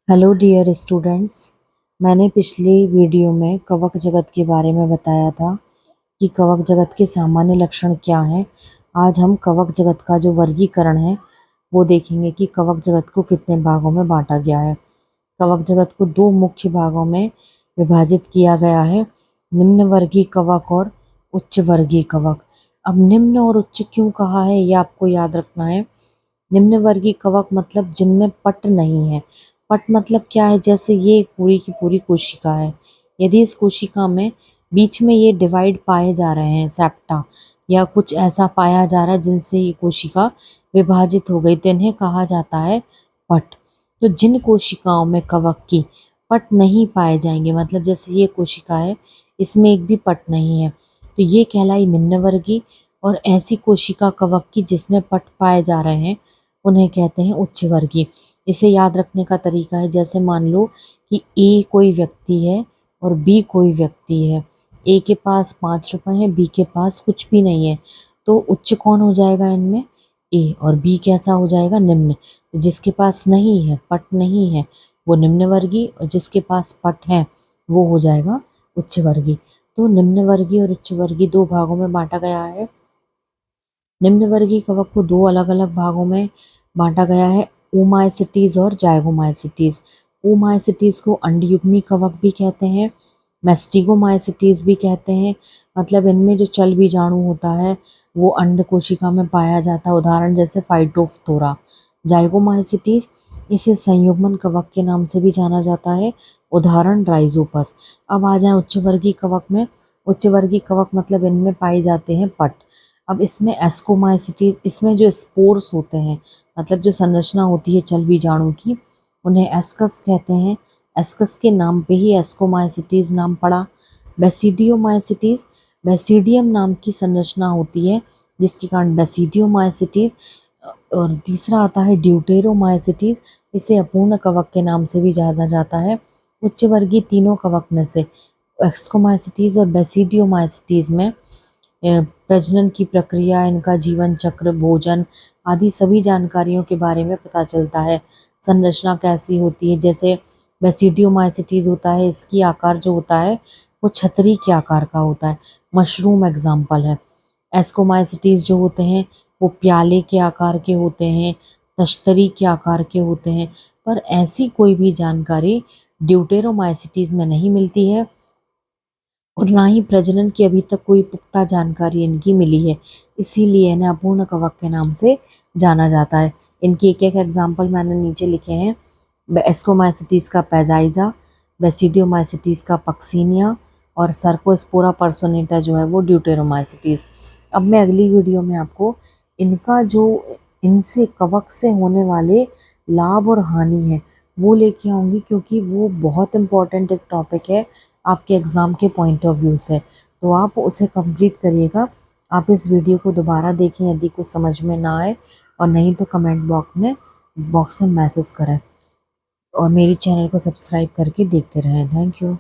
Hello dear students. मैंने पिछली video में कवक जगत के बारे में बताया था कि कवक जगत के सामान्य लक्षण क्या हैं। आज हम कवक जगत का जो वर्गीकरण है वो देखेंगे कि कवक जगत को कितने भागों में बांटा गया है। कवक जगत को दो मुख्य भागों में विभाजित किया गया है, निम्न वर्गीय कवक और उच्च वर्गीय कवक। अब निम्न और उच्च क्यों कहा है ये आपको याद रखना है। निम्न वर्गीय कवक मतलब जिनमें पट नहीं है। पट मतलब क्या है, जैसे ये पूरी की पूरी कोशिका है, यदि इस कोशिका में बीच में ये डिवाइड पाए जा रहे हैं, सेप्टा या कुछ ऐसा पाया जा रहा है जिनसे ये कोशिका विभाजित हो गई, तो इन्हें कहा जाता है पट। तो जिन कोशिकाओं में कवक की पट नहीं पाए जाएंगे, मतलब जैसे ये कोशिका है इसमें एक भी पट नहीं है, तो ये कहलाई निम्न वर्गीय। और ऐसी कोशिका कवक की जिसमें पट पाए जा रहे हैं उन्हें कहते हैं उच्च वर्गीय। इसे याद रखने का तरीका है, जैसे मान लो कि ए कोई व्यक्ति है और बी कोई व्यक्ति है। ए के पास 5 रुपए हैं, बी के पास कुछ भी नहीं है, तो उच्च कौन हो जाएगा इनमें? ए। और बी कैसा हो जाएगा? निम्न। जिसके पास नहीं है, पट नहीं है, वो निम्न वर्गीय, और जिसके पास पट है वो हो जाएगा उच्च वर्गीय। तो निम्न वर्गीय और उच्च वर्गीय दो भागों में बांटा गया है। निम्न वर्गीय कवक को दो अलग अलग भागों में बांटा गया है, ओमाइसिटीज और जाइगोमाइसिटीज। ओमाइसिटीज को अंडयुग्मी कवक भी कहते हैं, मैस्टिगोमाइसिटीज भी कहते हैं। मतलब इनमें जो चल बीजाणु होता है वो अंड कोशिका में पाया जाता है, उदाहरण जैसे फाइटोफथोरा। जाइगोमाइसिटीज, इसे संयुग्मन कवक के नाम से भी जाना जाता है, उदाहरण राइजोपस। अब आ जाए उच्च वर्गीय कवक में। उच्च वर्गीय कवक मतलब इनमें पाए जाते हैं पट। अब इसमें एस्कोमाइसिटीज, इसमें जो स्पोर्स होते हैं, मतलब जो संरचना होती है चल बीजाणु की, उन्हें एस्कस कहते हैं। एस्कस के नाम पे ही एस्कोमाइसिटीज नाम पड़ा। बेसिडियोमाइसिटीज, बेसिडियम नाम की संरचना होती है जिसके कारण बेसिडियोमाइसिटीज। और तीसरा आता है ड्यूटेरोमाइसिटीज, इसे अपूर्ण कवक के नाम से भी जाना जाता है। उच्च वर्गीय तीनों कवक में से एस्कोमाइसिटीज और बेसिडियोमाइसिटीज में प्रजनन की प्रक्रिया, इनका जीवन चक्र, भोजन आदि सभी जानकारियों के बारे में पता चलता है। संरचना कैसी होती है, जैसे बेसिडियोमाइसिटीज होता है, इसकी आकार जो होता है वो छतरी के आकार का होता है, मशरूम एग्जाम्पल है। एस्कोमाइसिटीज जो होते हैं वो प्याले के आकार के होते हैं, तश्तरी के आकार के होते हैं। पर ऐसी कोई भी जानकारी ड्यूटेरोमाइसिटीज में नहीं मिलती है, और ना ही प्रजनन की अभी तक कोई पुख्ता जानकारी इनकी मिली है, इसीलिए इन्हें अपूर्ण कवक के नाम से जाना जाता है। इनकी एक एक एग्जाम्पल मैंने नीचे लिखे हैं। एस्कोमाइसिटीज का पैजाइजा, बेसिडियोमाइसिटीज का पक्सीनिया, और सर्कोस्पोरा पर्सोनेटा जो है वो ड्यूटेरोमाइसिटीज। अब मैं अगली वीडियो में आपको इनका जो इनसे कवक से होने वाले लाभ और हानि है वो लेके आऊँगी, क्योंकि वो बहुत इम्पोर्टेंट एक टॉपिक है आपके एग्ज़ाम के पॉइंट ऑफ व्यू से। तो आप उसे कंप्लीट करिएगा। आप इस वीडियो को दोबारा देखें यदि कुछ समझ में ना आए, और नहीं तो कमेंट बॉक्स में मैसेज करें, और मेरी चैनल को सब्सक्राइब करके देखते रहें। Thank you.